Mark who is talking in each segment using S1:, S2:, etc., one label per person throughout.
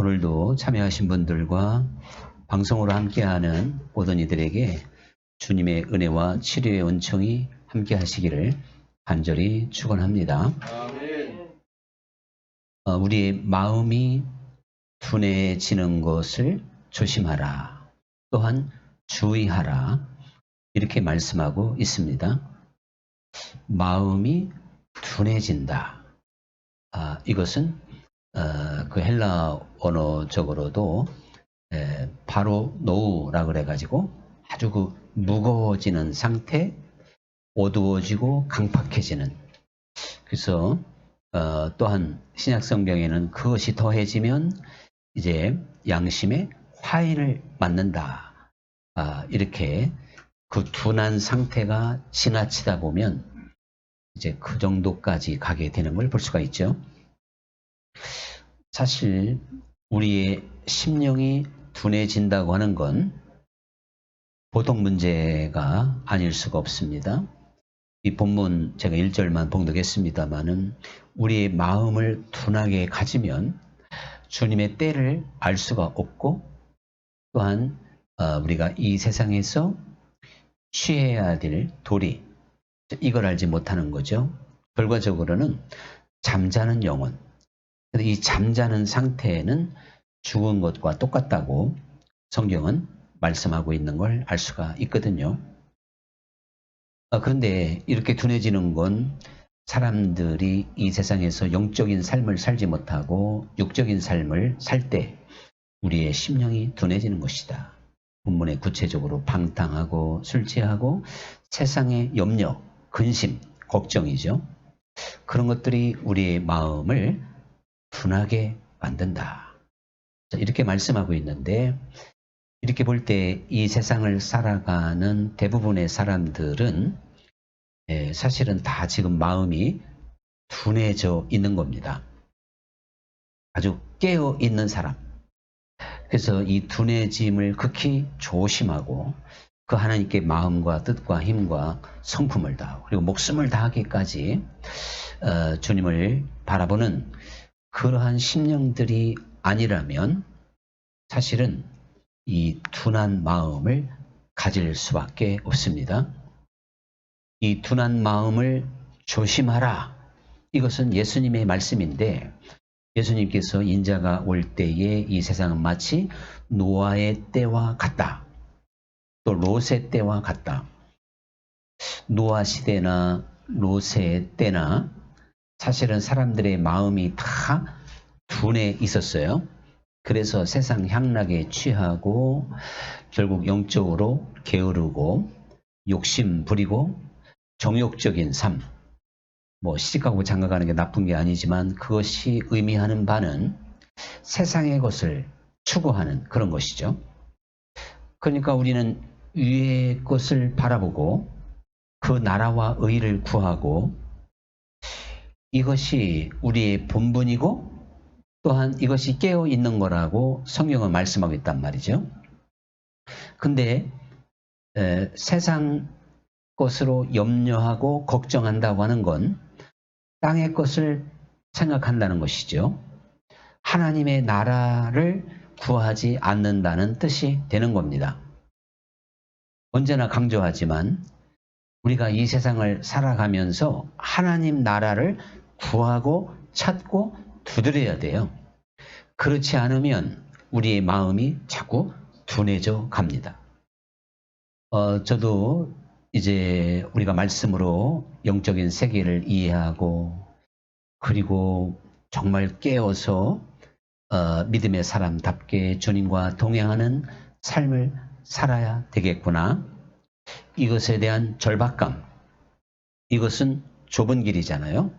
S1: 오늘도 참여하신 분들과 방송으로 함께하는 모든 이들에게 주님의 은혜와 치료의 은총이 함께 하시기를 간절히 축원합니다. 우리의 마음이 둔해지는 것을 조심하라. 또한 주의하라. 이렇게 말씀하고 있습니다. 마음이 둔해진다. 이것은 그 헬라 언어적으로도 바로 노우라고 그래가지고 아주 그 무거워지는 상태, 어두워지고 강팍해지는. 그래서 또한 신약 성경에는 그것이 더해지면 이제 양심에 화해를 맞는다. 이렇게 그 둔한 상태가 지나치다 보면 이제 그 정도까지 가게 되는 걸 볼 수가 있죠. 사실 우리의 심령이 둔해진다고 하는 건 보통 문제가 아닐 수가 없습니다. 이 본문 제가 1절만 봉독했습니다마는 우리의 마음을 둔하게 가지면 주님의 때를 알 수가 없고 또한 우리가 이 세상에서 취해야 될 도리, 이걸 알지 못하는 거죠. 결과적으로는 잠자는 영혼, 이 잠자는 상태는 죽은 것과 똑같다고 성경은 말씀하고 있는 걸 알 수가 있거든요. 그런데 이렇게 둔해지는 건 사람들이 이 세상에서 영적인 삶을 살지 못하고 육적인 삶을 살 때 우리의 심령이 둔해지는 것이다. 본문에 구체적으로 방탕하고 술 취하고 세상의 염려, 근심, 걱정이죠. 그런 것들이 우리의 마음을 둔하게 만든다. 이렇게 말씀하고 있는데 이렇게 볼 때 이 세상을 살아가는 대부분의 사람들은 사실은 다 지금 마음이 둔해져 있는 겁니다. 아주 깨어 있는 사람. 그래서 이 둔해짐을 극히 조심하고 그 하나님께 마음과 뜻과 힘과 성품을 다하고 그리고 목숨을 다하기까지 주님을 바라보는 그러한 심령들이 아니라면 사실은 이 둔한 마음을 가질 수밖에 없습니다. 이 둔한 마음을 조심하라. 이것은 예수님의 말씀인데 예수님께서 인자가 올 때에 이 세상은 마치 노아의 때와 같다. 또 롯의 때와 같다. 노아 시대나 롯의 때나 사실은 사람들의 마음이 다 둔해 있었어요. 그래서 세상 향락에 취하고 결국 영적으로 게으르고 욕심 부리고 정욕적인 삶, 시집가고 장가가는 게 나쁜 게 아니지만 그것이 의미하는 바는 세상의 것을 추구하는 그런 것이죠. 그러니까 우리는 위의 것을 바라보고 그 나라와 의를 구하고 이것이 우리의 본분이고 또한 이것이 깨어 있는 거라고 성경은 말씀하고 있단 말이죠. 근데 세상 것으로 염려하고 걱정한다고 하는 건 땅의 것을 생각한다는 것이죠. 하나님의 나라를 구하지 않는다는 뜻이 되는 겁니다. 언제나 강조하지만 우리가 이 세상을 살아가면서 하나님 나라를 구하고 찾고 두드려야 돼요. 그렇지 않으면 우리의 마음이 자꾸 둔해져 갑니다. 저도 이제 우리가 말씀으로 영적인 세계를 이해하고 그리고 정말 깨어서 믿음의 사람답게 주님과 동행하는 삶을 살아야 되겠구나. 이것에 대한 절박감, 이것은 좁은 길이잖아요.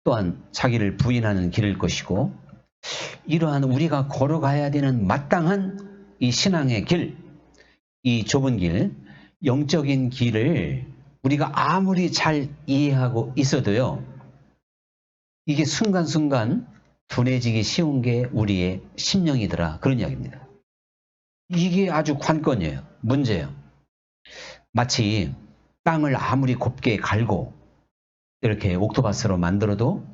S1: 또한 자기를 부인하는 길일 것이고 이러한 우리가 걸어가야 되는 마땅한 이 신앙의 길, 이 좁은 길, 영적인 길을 우리가 아무리 잘 이해하고 있어도요, 이게 순간순간 둔해지기 쉬운 게 우리의 심령이더라. 그런 이야기입니다. 이게 아주 관건이에요. 문제예요. 마치 땅을 아무리 곱게 갈고 이렇게 옥토바스로 만들어도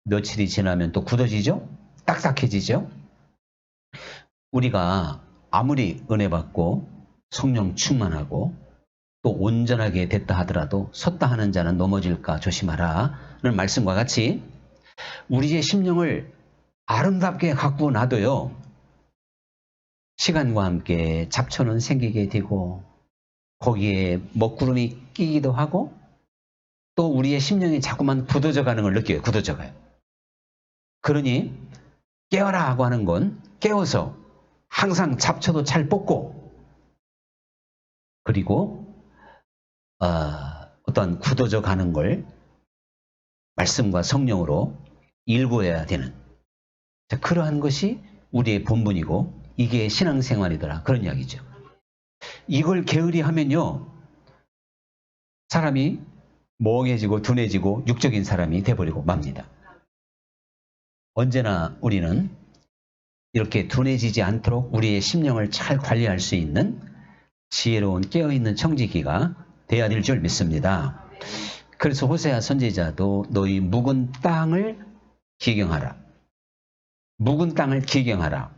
S1: 며칠이 지나면 또 굳어지죠? 딱딱해지죠. 우리가 아무리 은혜 받고 성령 충만하고 또 온전하게 됐다 하더라도 섰다 하는 자는 넘어질까 조심하라는 말씀과 같이 우리의 심령을 아름답게 갖고 놔도요, 시간과 함께 잡초는 생기게 되고 거기에 먹구름이 끼기도 하고 또 우리의 심령이 자꾸만 굳어져 가는 걸 느껴요. 굳어져 가요. 그러니 깨어라 하고 하는 건 깨워서 항상 잡초도 잘 뽑고 그리고 어떤 굳어져 가는 걸 말씀과 성령으로 일구어야 되는, 그러한 것이 우리의 본분이고 이게 신앙생활이더라, 그런 이야기죠. 이걸 게으리 하면요, 사람이 멍해지고 둔해지고 육적인 사람이 돼버리고 맙니다. 언제나 우리는 이렇게 둔해지지 않도록 우리의 심령을 잘 관리할 수 있는 지혜로운 깨어있는 청지기가 되어야 될 줄 믿습니다. 그래서 호세아 선지자도 너희 묵은 땅을 기경하라. 묵은 땅을 기경하라.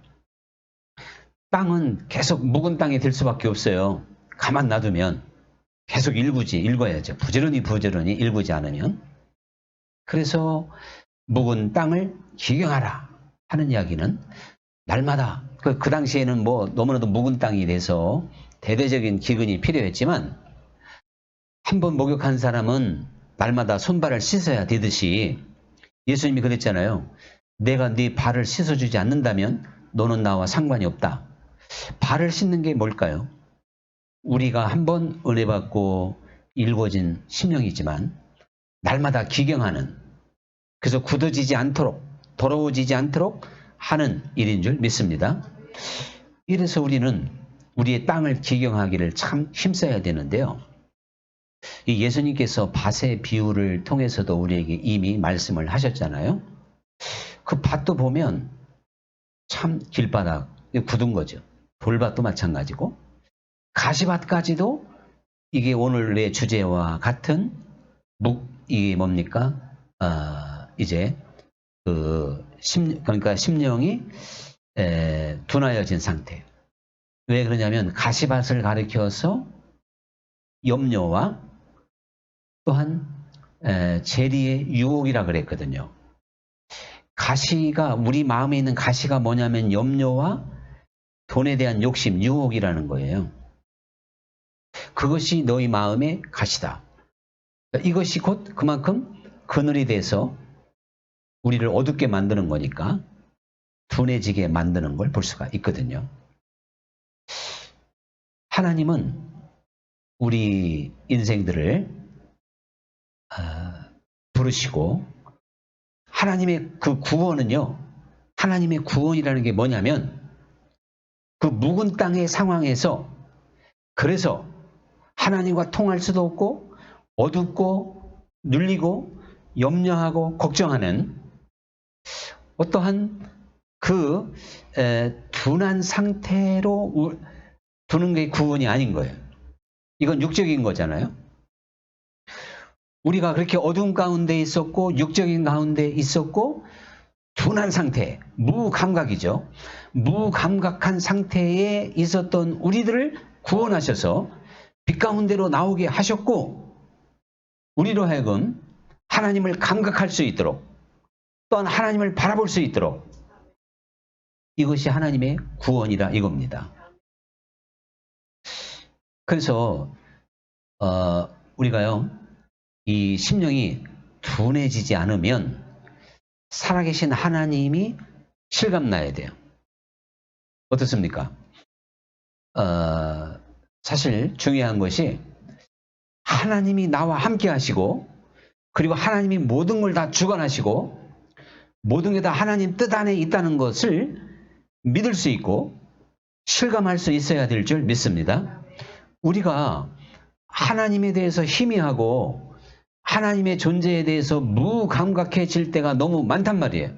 S1: 땅은 계속 묵은 땅이 될 수밖에 없어요. 가만 놔두면 계속 읽어야죠. 부지런히 읽지 않으면. 그래서 묵은 땅을 기경하라 하는 이야기는 날마다 그 당시에는 뭐 너무나도 묵은 땅이 돼서 대대적인 기근이 필요했지만 한번 목욕한 사람은 날마다 손발을 씻어야 되듯이 예수님이 그랬잖아요. 내가 네 발을 씻어주지 않는다면 너는 나와 상관이 없다. 발을 씻는 게 뭘까요? 우리가 한번 은혜 받고 일궈진 심령이지만 날마다 기경하는, 그래서 굳어지지 않도록 더러워지지 않도록 하는 일인 줄 믿습니다. 이래서 우리는 우리의 땅을 기경하기를 참 힘써야 되는데요. 이 예수님께서 밭의 비유를 통해서도 우리에게 이미 말씀을 하셨잖아요. 그 밭도 보면 참 길바닥 굳은 거죠. 돌밭도 마찬가지고 가시밭까지도 이게 오늘 내 주제와 같은 이게 뭡니까? 이제 그러니까 심령이 둔하여진 상태. 왜 그러냐면 가시밭을 가리켜서 염려와 또한 재리의 유혹이라 그랬거든요. 가시가, 우리 마음에 있는 가시가 뭐냐면 염려와 돈에 대한 욕심, 유혹이라는 거예요. 그것이 너희 마음의 가시다. 이것이 곧 그만큼 그늘이 돼서 우리를 어둡게 만드는 거니까 둔해지게 만드는 걸 볼 수가 있거든요. 하나님은 우리 인생들을 부르시고 하나님의 그 구원은요, 하나님의 구원이라는 게 뭐냐면 그 묵은 땅의 상황에서, 그래서 하나님과 통할 수도 없고 어둡고 눌리고 염려하고 걱정하는 어떠한 그 둔한 상태로 두는 게 구원이 아닌 거예요. 이건 육적인 거잖아요. 우리가 그렇게 어두운 가운데 있었고 육적인 가운데 있었고 둔한 상태, 무감각이죠. 무감각한 상태에 있었던 우리들을 구원하셔서 빛 가운데로 나오게 하셨고, 우리로 하여금 하나님을 감각할 수 있도록, 또한 하나님을 바라볼 수 있도록, 이것이 하나님의 구원이라 이겁니다. 그래서 우리가요, 이 심령이 둔해지지 않으면 살아계신 하나님이 실감나야 돼요. 어떻습니까? 사실 중요한 것이 하나님이 나와 함께 하시고, 그리고 하나님이 모든 걸 다 주관하시고 모든 게 다 하나님 뜻 안에 있다는 것을 믿을 수 있고 실감할 수 있어야 될 줄 믿습니다. 우리가 하나님에 대해서 희미하고 하나님의 존재에 대해서 무감각해질 때가 너무 많단 말이에요.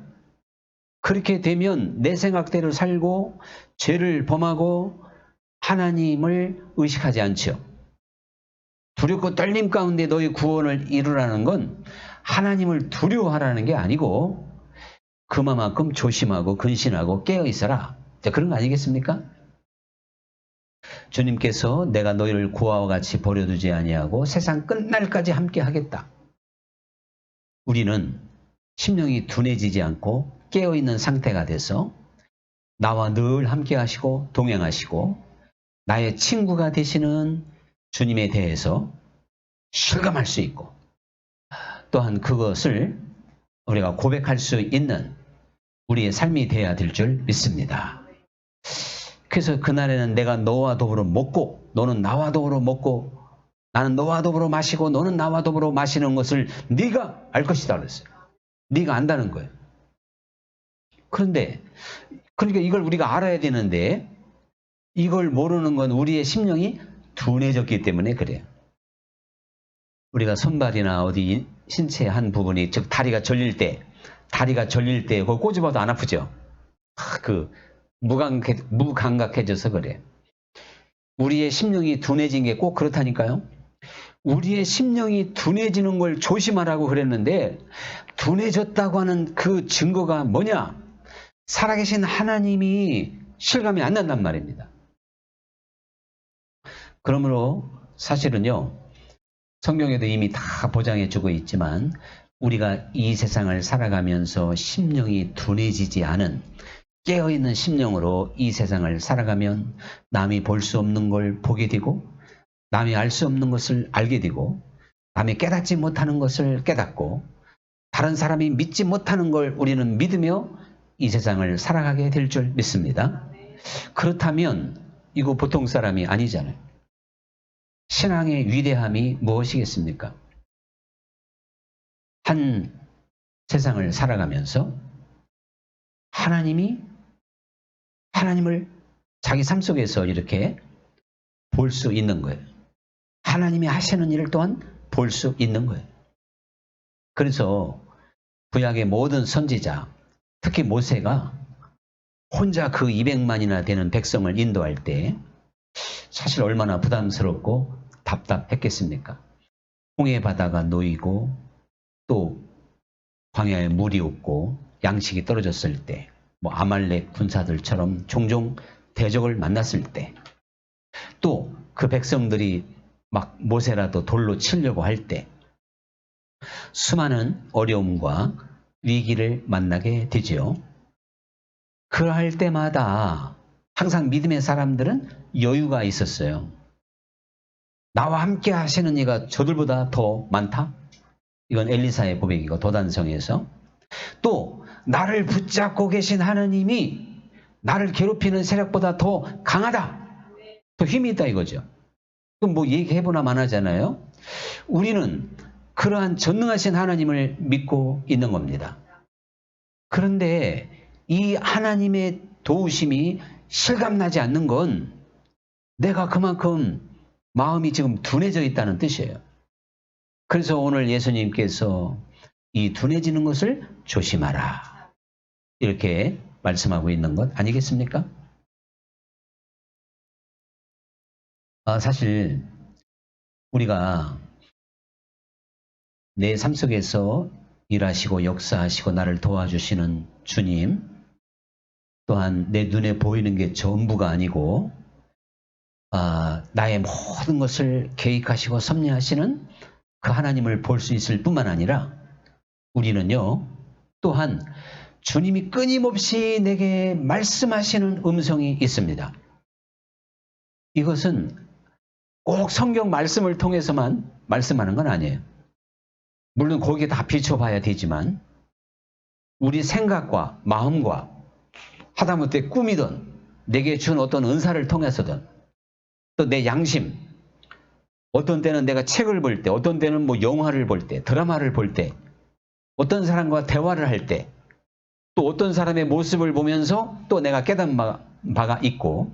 S1: 그렇게 되면 내 생각대로 살고 죄를 범하고 하나님을 의식하지 않죠. 두렵고 떨림 가운데 너희 구원을 이루라는 건 하나님을 두려워하라는 게 아니고 그만큼 조심하고 근신하고 깨어 있어라. 자, 그런 거 아니겠습니까? 주님께서 내가 너희를 고아와 같이 버려두지 아니하고 세상 끝날까지 함께 하겠다. 우리는 심령이 둔해지지 않고 깨어있는 상태가 돼서 나와 늘 함께 하시고 동행하시고 나의 친구가 되시는 주님에 대해서 실감할 수 있고 또한 그것을 우리가 고백할 수 있는 우리의 삶이 되어야 될 줄 믿습니다. 그래서 그날에는 내가 너와 더불어 먹고 너는 나와 더불어 먹고 나는 너와 더불어 마시고 너는 나와 더불어 마시는 것을 네가 알 것이다 그랬어요. 네가 안다는 거예요. 그런데 그러니까 이걸 우리가 알아야 되는데 이걸 모르는 건 우리의 심령이 둔해졌기 때문에 그래요. 우리가 손발이나 어디 신체의 한 부분이 즉 다리가 절릴 때 그거 꼬집어도 안 아프죠. 그 무감각해져서 그래. 우리의 심령이 둔해진 게 꼭 그렇다니까요. 우리의 심령이 둔해지는 걸 조심하라고 그랬는데 둔해졌다고 하는 그 증거가 뭐냐? 살아계신 하나님이 실감이 안 난단 말입니다. 그러므로 사실은요. 성경에도 이미 다 보장해주고 있지만 우리가 이 세상을 살아가면서 심령이 둔해지지 않은 깨어있는 심령으로 이 세상을 살아가면 남이 볼 수 없는 걸 보게 되고 남이 알 수 없는 것을 알게 되고 남이 깨닫지 못하는 것을 깨닫고 다른 사람이 믿지 못하는 걸 우리는 믿으며 이 세상을 살아가게 될 줄 믿습니다. 그렇다면 이거 보통 사람이 아니잖아요. 신앙의 위대함이 무엇이겠습니까? 한 세상을 살아가면서 하나님을 자기 삶 속에서 이렇게 볼 수 있는 거예요. 하나님이 하시는 일을 또한 볼 수 있는 거예요. 그래서 구약의 모든 선지자, 특히 모세가 혼자 그 200만이나 되는 백성을 인도할 때 사실 얼마나 부담스럽고 답답했겠습니까? 홍해 바다가 놓이고 또 광야에 물이 없고 양식이 떨어졌을 때 아말렉 군사들처럼 종종 대적을 만났을 때 또 그 백성들이 막 모세라도 돌로 치려고 할 때 수많은 어려움과 위기를 만나게 되지요. 그럴 때마다 항상 믿음의 사람들은 여유가 있었어요. 나와 함께 하시는 이가 저들보다 더 많다? 이건 엘리사의 고백이고 도단성에서 또 나를 붙잡고 계신 하나님이 나를 괴롭히는 세력보다 더 강하다. 더 힘이 있다 이거죠. 그럼 얘기해보나 마나잖아요. 우리는 그러한 전능하신 하나님을 믿고 있는 겁니다. 그런데 이 하나님의 도우심이 실감나지 않는 건 내가 그만큼 마음이 지금 둔해져 있다는 뜻이에요. 그래서 오늘 예수님께서 이 둔해지는 것을 조심하라. 이렇게 말씀하고 있는 것 아니겠습니까? 사실 우리가 내 삶 속에서 일하시고 역사하시고 나를 도와주시는 주님 또한 내 눈에 보이는 게 전부가 아니고 나의 모든 것을 계획하시고 섭리하시는 그 하나님을 볼 수 있을 뿐만 아니라 우리는요 또한 주님이 끊임없이 내게 말씀하시는 음성이 있습니다. 이것은 꼭 성경 말씀을 통해서만 말씀하는 건 아니에요. 물론 거기에 다 비춰봐야 되지만 우리 생각과 마음과 하다못해 꿈이든 내게 준 어떤 은사를 통해서든 또 내 양심 어떤 때는 내가 책을 볼 때 어떤 때는 영화를 볼 때 드라마를 볼 때 어떤 사람과 대화를 할 때 또 어떤 사람의 모습을 보면서 또 내가 깨달은 바가 있고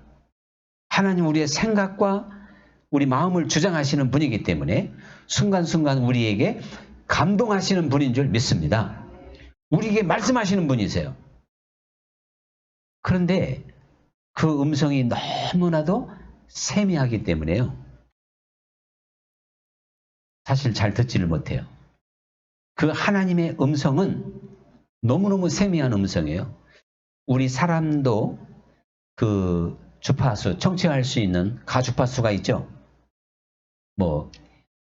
S1: 하나님 우리의 생각과 우리 마음을 주장하시는 분이기 때문에 순간순간 우리에게 감동하시는 분인 줄 믿습니다. 우리에게 말씀하시는 분이세요. 그런데 그 음성이 너무나도 세미하기 때문에요. 사실 잘 듣지를 못해요. 그 하나님의 음성은 너무너무 세미한 음성이에요. 우리 사람도 그 주파수, 청취할 수 있는 가주파수가 있죠. 뭐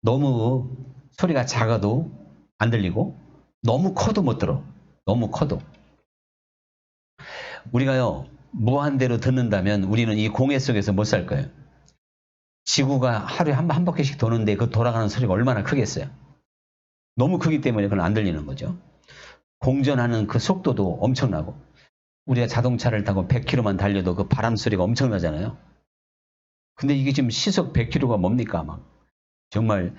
S1: 너무 소리가 작아도 안 들리고 너무 커도 못 들어. 너무 커도. 우리가요, 무한대로 듣는다면 우리는 이 공해 속에서 못 살 거예요. 지구가 하루에 한 바퀴씩 도는데 그 돌아가는 소리가 얼마나 크겠어요. 너무 크기 때문에 그건 안 들리는 거죠. 공전하는 그 속도도 엄청나고, 우리가 자동차를 타고 100km만 달려도 그 바람 소리가 엄청나잖아요. 근데 이게 지금 시속 100km가 뭡니까? 막 정말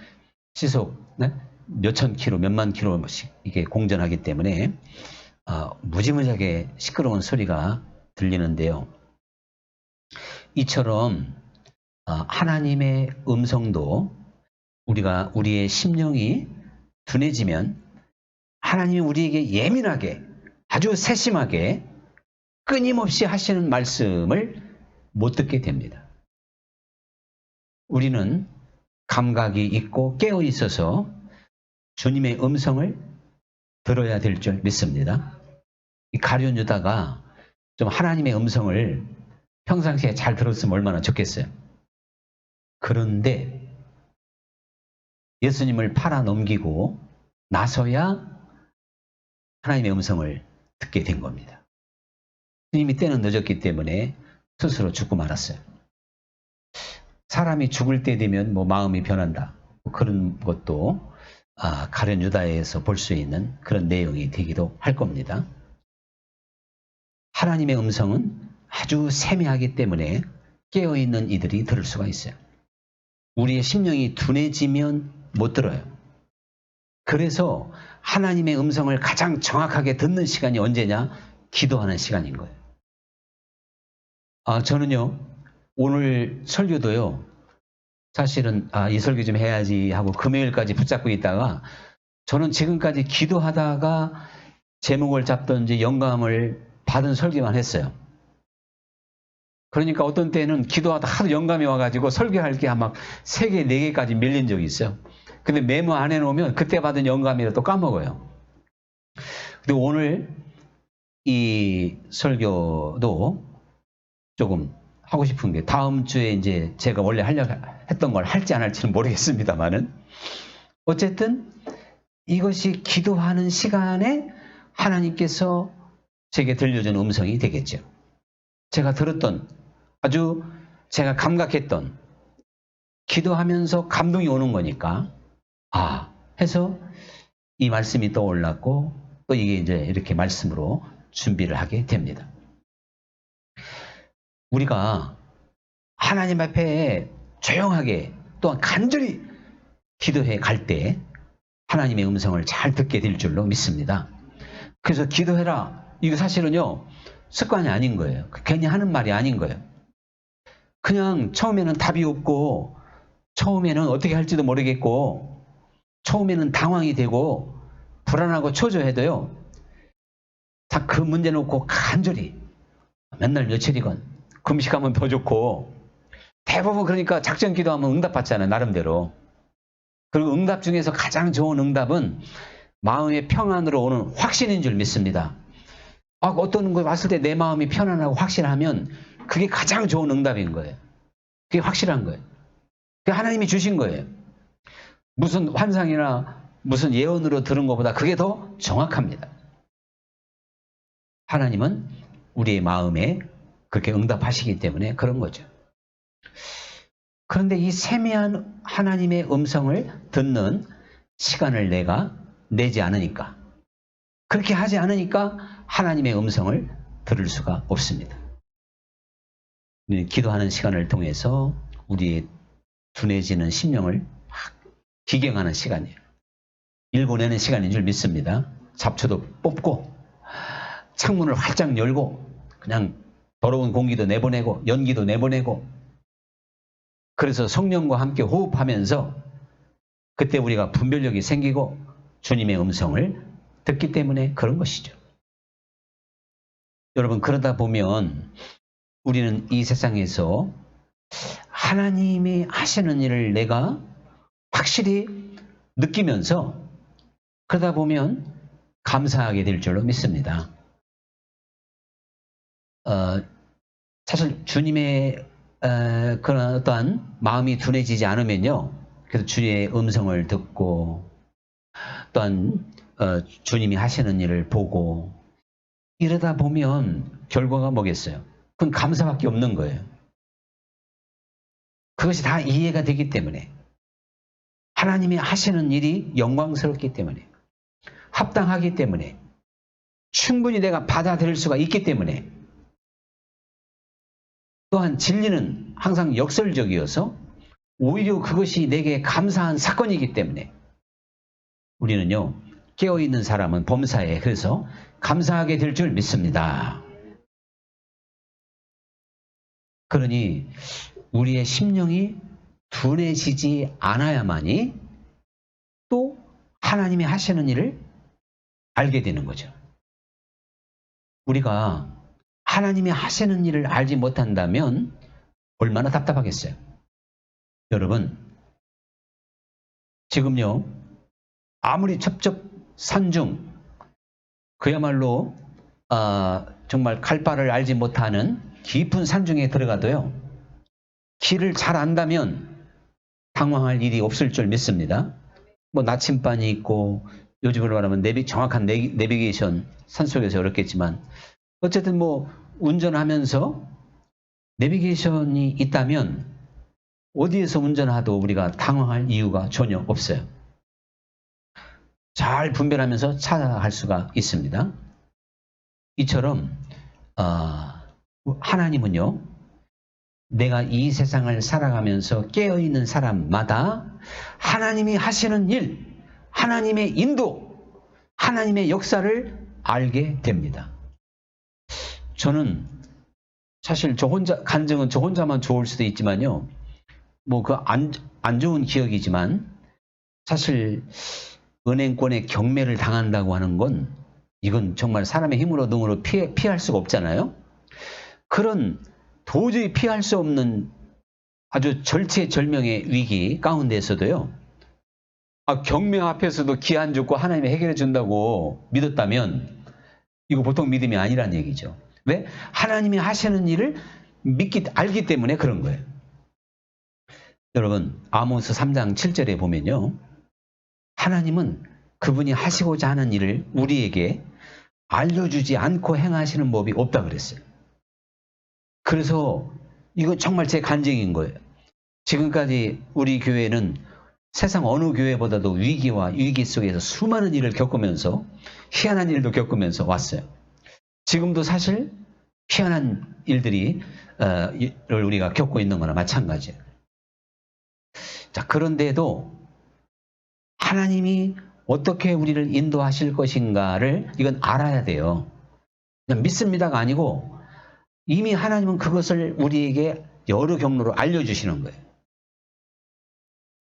S1: 시속 몇천 킬로, 몇만 킬로씩 이게 공전하기 때문에 무지무지하게 시끄러운 소리가 들리는데요. 이처럼 하나님의 음성도 우리의 심령이 둔해지면 하나님이 우리에게 예민하게, 아주 세심하게 끊임없이 하시는 말씀을 못 듣게 됩니다. 우리는 감각이 있고 깨어 있어서 주님의 음성을 들어야 될 줄 믿습니다. 이 가룟 유다가 좀 하나님의 음성을 평상시에 잘 들었으면 얼마나 좋겠어요. 그런데 예수님을 팔아 넘기고 나서야 하나님의 음성을 듣게 된 겁니다. 이미 때는 늦었기 때문에 스스로 죽고 말았어요. 사람이 죽을 때 되면 뭐 마음이 변한다. 그런 것도 가룟 유다에서 볼 수 있는 그런 내용이 되기도 할 겁니다. 하나님의 음성은 아주 세미하기 때문에 깨어있는 이들이 들을 수가 있어요. 우리의 심령이 둔해지면 못 들어요. 그래서 하나님의 음성을 가장 정확하게 듣는 시간이 언제냐? 기도하는 시간인 거예요. 저는요, 오늘 설교도요, 사실은 이 설교 좀 해야지 하고 금요일까지 붙잡고 있다가 저는 지금까지 기도하다가 제목을 잡든지 영감을 받은 설교만 했어요. 그러니까 어떤 때는 기도하다 하도 영감이 와가지고 설교할 게 막 3개, 4개까지 밀린 적이 있어요. 근데 메모 안 해놓으면 그때 받은 영감이라 또 까먹어요. 근데 오늘 이 설교도 조금 하고 싶은 게, 다음 주에 이제 제가 원래 하려고 했던 걸 할지 안 할지는 모르겠습니다만은, 어쨌든 이것이 기도하는 시간에 하나님께서 제게 들려준 음성이 되겠죠. 제가 들었던, 아주 제가 감각했던, 기도하면서 감동이 오는 거니까 해서 이 말씀이 떠올랐고, 또 이게 이제 이렇게 말씀으로 준비를 하게 됩니다. 우리가 하나님 앞에 조용하게 또한 간절히 기도해 갈 때 하나님의 음성을 잘 듣게 될 줄로 믿습니다. 그래서 기도해라, 이거 사실은요 습관이 아닌 거예요. 괜히 하는 말이 아닌 거예요. 그냥 처음에는 답이 없고, 처음에는 어떻게 할지도 모르겠고, 처음에는 당황이 되고 불안하고 초조해도요, 다 그 문제 놓고 간절히 맨날 며칠이건 금식하면 더 좋고, 대부분 그러니까 작전 기도하면 응답받잖아요, 나름대로. 그리고 응답 중에서 가장 좋은 응답은 마음의 평안으로 오는 확신인 줄 믿습니다. 어떤 거 왔을 때 내 마음이 편안하고 확실하면 그게 가장 좋은 응답인 거예요. 그게 확실한 거예요. 그게 하나님이 주신 거예요. 무슨 환상이나 무슨 예언으로 들은 것보다 그게 더 정확합니다. 하나님은 우리의 마음에 그렇게 응답하시기 때문에 그런 거죠. 그런데 이 세미한 하나님의 음성을 듣는 시간을 내가 내지 않으니까, 그렇게 하지 않으니까 하나님의 음성을 들을 수가 없습니다. 기도하는 시간을 통해서 우리의 둔해지는 심령을 기경하는 시간이에요. 일궈내는 시간인 줄 믿습니다. 잡초도 뽑고 창문을 활짝 열고 그냥 더러운 공기도 내보내고 연기도 내보내고, 그래서 성령과 함께 호흡하면서 그때 우리가 분별력이 생기고 주님의 음성을 듣기 때문에 그런 것이죠. 여러분, 그러다 보면 우리는 이 세상에서 하나님이 하시는 일을 내가 확실히 느끼면서, 그러다 보면 감사하게 될 줄로 믿습니다. 사실 주님의 그런 어떠한 마음이 둔해지지 않으면요. 그래서 주의 음성을 듣고 또한 주님이 하시는 일을 보고 이러다 보면 결과가 뭐겠어요? 그건 감사밖에 없는 거예요. 그것이 다 이해가 되기 때문에 하나님이 하시는 일이 영광스럽기 때문에 합당하기 때문에 충분히 내가 받아들일 수가 있기 때문에 또한 진리는 항상 역설적이어서 오히려 그것이 내게 감사한 사건이기 때문에 우리는요. 깨어있는 사람은 범사에 그래서 감사하게 될 줄 믿습니다. 그러니 우리의 심령이 둔해지지 않아야만이 또 하나님이 하시는 일을 알게 되는 거죠. 우리가 하나님이 하시는 일을 알지 못한다면 얼마나 답답하겠어요. 여러분, 지금요. 아무리 첩첩산중 그야말로 정말 갈 바를 알지 못하는 깊은 산중에 들어가도요. 길을 잘 안다면 당황할 일이 없을 줄 믿습니다. 뭐 나침반이 있고 요즘으로 말하면 정확한 내비게이션 산속에서 어렵겠지만 어쨌든 뭐 운전하면서 내비게이션이 있다면 어디에서 운전하도 우리가 당황할 이유가 전혀 없어요. 잘 분별하면서 찾아갈 수가 있습니다. 이처럼 하나님은요. 내가 이 세상을 살아가면서 깨어있는 사람마다 하나님이 하시는 일, 하나님의 인도, 하나님의 역사를 알게 됩니다. 저는 사실 간증은 저 혼자만 좋을 수도 있지만요. 뭐 그 안 좋은 기억이지만 사실 은행권에 경매를 당한다고 하는 건 이건 정말 사람의 힘으로 능으로 피할 수가 없잖아요. 그런 도저히 피할 수 없는 아주 절체절명의 위기 가운데서도요. 경매 앞에서도 기한 죽고 하나님이 해결해 준다고 믿었다면 이거 보통 믿음이 아니란 얘기죠. 왜? 하나님이 하시는 일을 알기 때문에 그런 거예요. 여러분 아모스 3장 7절에 보면요. 하나님은 그분이 하시고자 하는 일을 우리에게 알려주지 않고 행하시는 법이 없다 그랬어요. 그래서 이건 정말 제 간증인 거예요. 지금까지 우리 교회는 세상 어느 교회보다도 위기 속에서 수많은 일을 겪으면서 희한한 일도 겪으면서 왔어요. 지금도 사실 희한한 일들을 우리가 겪고 있는 거나 마찬가지예요. 자, 그런데도 하나님이 어떻게 우리를 인도하실 것인가를 이건 알아야 돼요. 그냥 믿습니다가 아니고 이미 하나님은 그것을 우리에게 여러 경로로 알려주시는 거예요.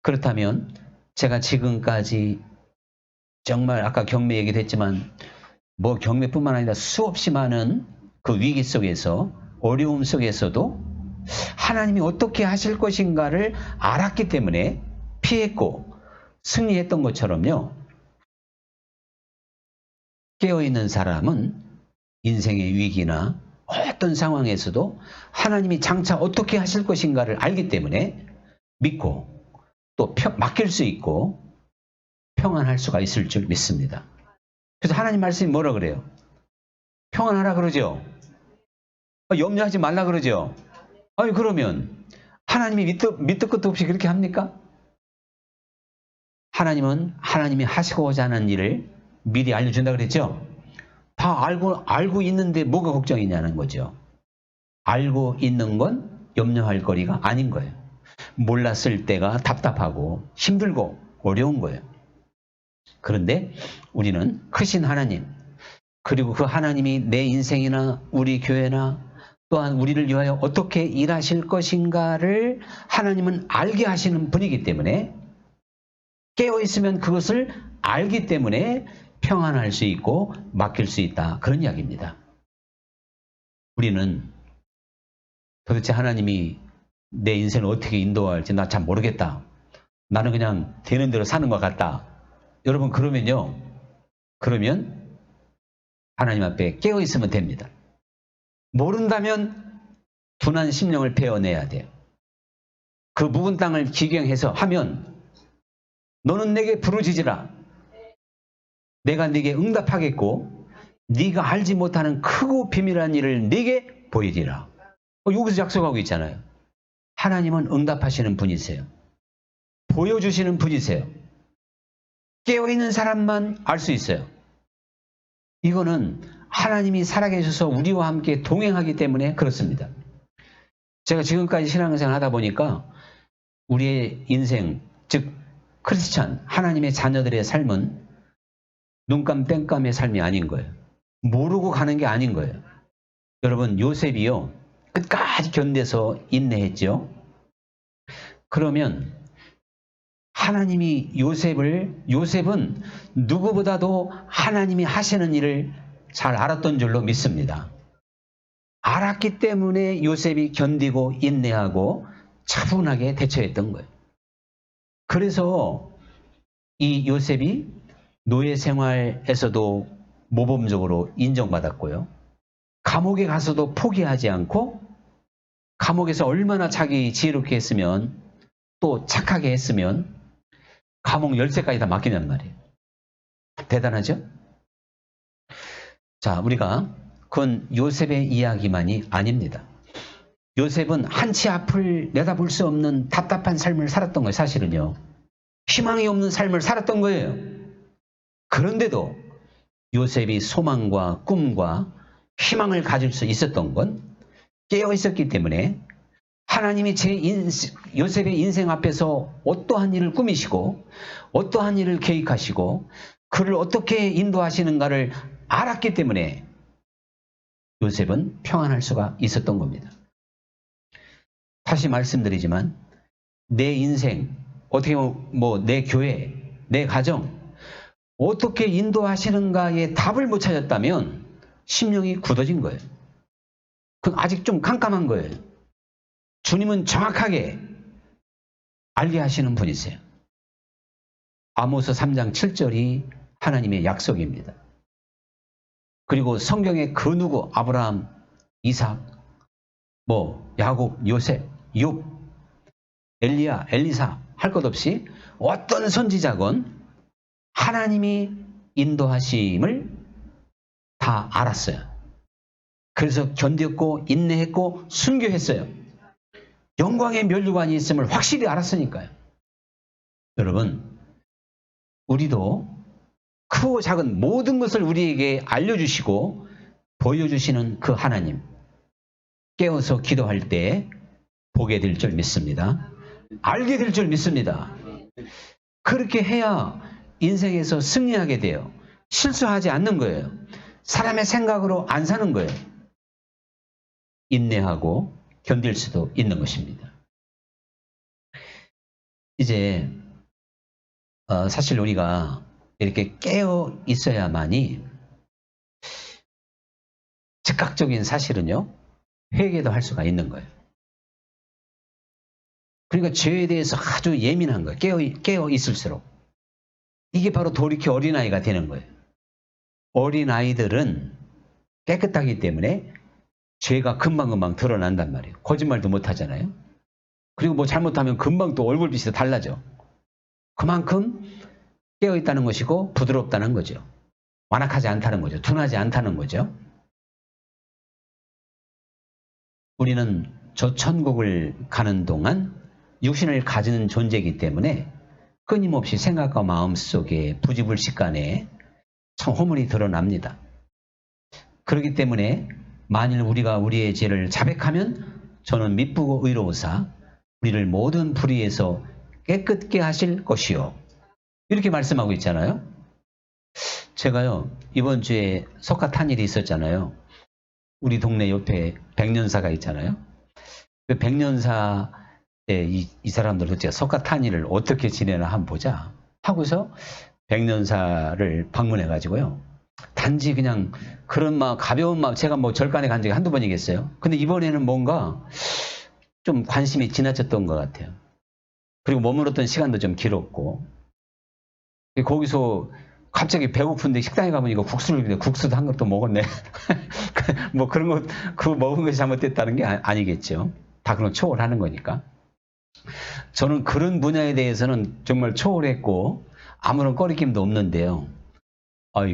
S1: 그렇다면 제가 지금까지 정말 아까 경매 얘기도 했지만 뭐 경매뿐만 아니라 수없이 많은 그 위기 속에서 어려움 속에서도 하나님이 어떻게 하실 것인가를 알았기 때문에 피했고 승리했던 것처럼요. 깨어있는 사람은 인생의 위기나 어떤 상황에서도 하나님이 장차 어떻게 하실 것인가를 알기 때문에 믿고 또 맡길 수 있고 평안할 수가 있을 줄 믿습니다. 그래서 하나님 말씀이 뭐라 그래요? 평안하라 그러죠? 염려하지 말라 그러죠? 그러면 하나님이 밑도 끝도 없이 그렇게 합니까? 하나님은 하나님이 하시고자 하는 일을 미리 알려준다 그랬죠? 다 알고 있는데 뭐가 걱정이냐는 거죠. 알고 있는 건 염려할 거리가 아닌 거예요. 몰랐을 때가 답답하고 힘들고 어려운 거예요. 그런데 우리는 크신 하나님, 그리고 그 하나님이 내 인생이나 우리 교회나 또한 우리를 위하여 어떻게 일하실 것인가를 하나님은 알게 하시는 분이기 때문에 깨어있으면 그것을 알기 때문에 평안할 수 있고 맡길 수 있다. 그런 이야기입니다. 우리는 도대체 하나님이 내 인생을 어떻게 인도할지 나 잘 모르겠다. 나는 그냥 되는 대로 사는 것 같다. 여러분 그러면요. 그러면 하나님 앞에 깨어 있으면 됩니다. 모른다면 둔한 심령을 베어내야 돼요. 그 묵은 땅을 기경해서 하면 너는 내게 부르짖으라. 내가 네게 응답하겠고 네가 알지 못하는 크고 비밀한 일을 네게 보이리라. 여기서 약속하고 있잖아요. 하나님은 응답하시는 분이세요. 보여주시는 분이세요. 깨어있는 사람만 알 수 있어요. 이거는 하나님이 살아계셔서 우리와 함께 동행하기 때문에 그렇습니다. 제가 지금까지 신앙생활 하다 보니까 우리의 인생, 즉 크리스찬, 하나님의 자녀들의 삶은 눈감 땡감의 삶이 아닌 거예요. 모르고 가는 게 아닌 거예요. 여러분, 요셉이요, 끝까지 견뎌서 인내했죠. 그러면 하나님이 요셉은 누구보다도 하나님이 하시는 일을 잘 알았던 줄로 믿습니다. 알았기 때문에 요셉이 견디고 인내하고 차분하게 대처했던 거예요. 그래서 이 요셉이 노예 생활에서도 모범적으로 인정받았고요. 감옥에 가서도 포기하지 않고 감옥에서 얼마나 자기 지혜롭게 했으면 또 착하게 했으면 감옥 열쇠까지 다 맡기냔 말이에요. 대단하죠? 자, 우리가 그건 요셉의 이야기만이 아닙니다. 요셉은 한치 앞을 내다볼 수 없는 답답한 삶을 살았던 거예요. 사실은요. 희망이 없는 삶을 살았던 거예요. 그런데도 요셉이 소망과 꿈과 희망을 가질 수 있었던 건 깨어 있었기 때문에 하나님이 요셉의 인생 앞에서 어떠한 일을 꾸미시고 어떠한 일을 계획하시고 그를 어떻게 인도하시는가를 알았기 때문에 요셉은 평안할 수가 있었던 겁니다. 다시 말씀드리지만 내 인생, 어떻게 보면 내 교회, 내 가정 어떻게 인도하시는가에 답을 못 찾았다면 심령이 굳어진 거예요. 그건 아직 좀 깜깜한 거예요. 주님은 정확하게 알게 하시는 분이세요. 아모스 3장 7절이 하나님의 약속입니다. 그리고 성경의 그 누구 아브라함, 이삭, 야곱, 요셉, 욥, 엘리야, 엘리사 할 것 없이 어떤 선지자건 하나님이 인도하심을 다 알았어요. 그래서 견뎠고 인내했고 순교했어요. 영광의 면류관이 있음을 확실히 알았으니까요. 여러분, 우리도 크고 작은 모든 것을 우리에게 알려주시고 보여주시는 그 하나님, 깨어서 기도할 때 보게 될 줄 믿습니다. 알게 될 줄 믿습니다. 그렇게 해야 인생에서 승리하게 돼요. 실수하지 않는 거예요. 사람의 생각으로 안 사는 거예요. 인내하고 견딜 수도 있는 것입니다. 이제 사실 우리가 이렇게 깨어 있어야만이 즉각적인 사실은요, 회개도 할 수가 있는 거예요. 그러니까 죄에 대해서 아주 예민한 거예요. 깨어 있을수록. 이게 바로 돌이켜 어린아이가 되는 거예요. 어린아이들은 깨끗하기 때문에 죄가 금방금방 드러난단 말이에요. 거짓말도 못 하잖아요. 그리고 잘못하면 금방 또 얼굴빛이 달라져. 그만큼 깨어있다는 것이고 부드럽다는 거죠. 완악하지 않다는 거죠. 둔하지 않다는 거죠. 우리는 저 천국을 가는 동안 육신을 가지는 존재이기 때문에 끊임없이 생각과 마음속에 부지불식간에 참 허물이 드러납니다. 그렇기 때문에 만일 우리가 우리의 죄를 자백하면 저는 미쁘고 의로우사 우리를 모든 불의에서 깨끗게 하실 것이요. 이렇게 말씀하고 있잖아요. 제가요, 이번 주에 석가탄일이 있었잖아요. 우리 동네 옆에 백년사가 있잖아요. 그 백년사에 이 사람들 도대체 석가탄일을 어떻게 지내나 한번 보자 하고서 백년사를 방문해가지고요. 단지 그냥 그런 마음, 가벼운 마음, 제가 절간에 간 적이 한두 번이겠어요. 근데 이번에는 뭔가 좀 관심이 지나쳤던 것 같아요. 그리고 머물렀던 시간도 좀 길었고, 거기서 갑자기 배고픈데 식당에 가면 이거 국수도 한 것도 먹었네. 뭐 그런 거, 그거 먹은 것이 잘못됐다는 게 아니겠죠. 다 그런 초월하는 거니까. 저는 그런 분야에 대해서는 정말 초월했고 아무런 꺼리낌도 없는데요.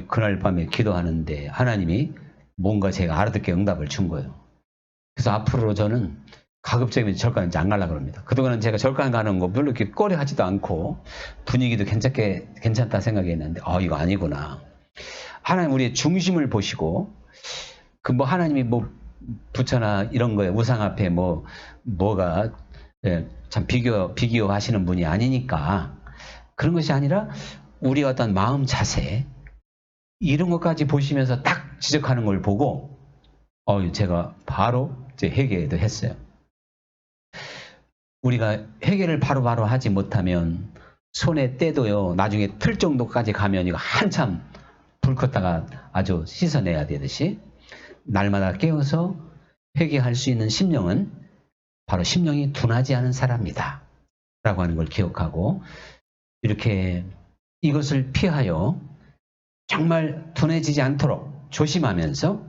S1: 그날 밤에 기도하는데 하나님이 뭔가 제가 알아듣게 응답을 준 거예요. 그래서 앞으로 저는 가급적이면 절간 이제 안 가려고 합니다. 그동안은 제가 절간 가는 거 별로 이렇게 꺼려하지도 않고 분위기도 괜찮다 생각했는데, 이거 아니구나. 하나님 우리의 중심을 보시고, 뭐 하나님이 뭐 부처나 이런 거에 우상 앞에 뭐가, 참 비교하시는 분이 아니니까 그런 것이 아니라 우리 어떤 마음 자세, 이런 것까지 보시면서 딱 지적하는 걸 보고, 제가 바로 이제 회개도 했어요. 우리가 회개를 바로바로 하지 못하면 손에 떼도요, 나중에 틀 정도까지 가면 이거 한참 불 껐다가 아주 씻어내야 되듯이 날마다 깨어서 회개할 수 있는 심령은 바로 심령이 둔하지 않은 사람이다 라고 하는 걸 기억하고, 이렇게 이것을 피하여 정말 둔해지지 않도록 조심하면서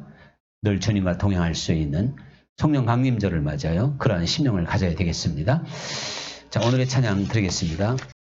S1: 늘 주님과 동행할 수 있는 성령 강림절을 맞아요. 그러한 심령을 가져야 되겠습니다. 자, 오늘의 찬양 드리겠습니다.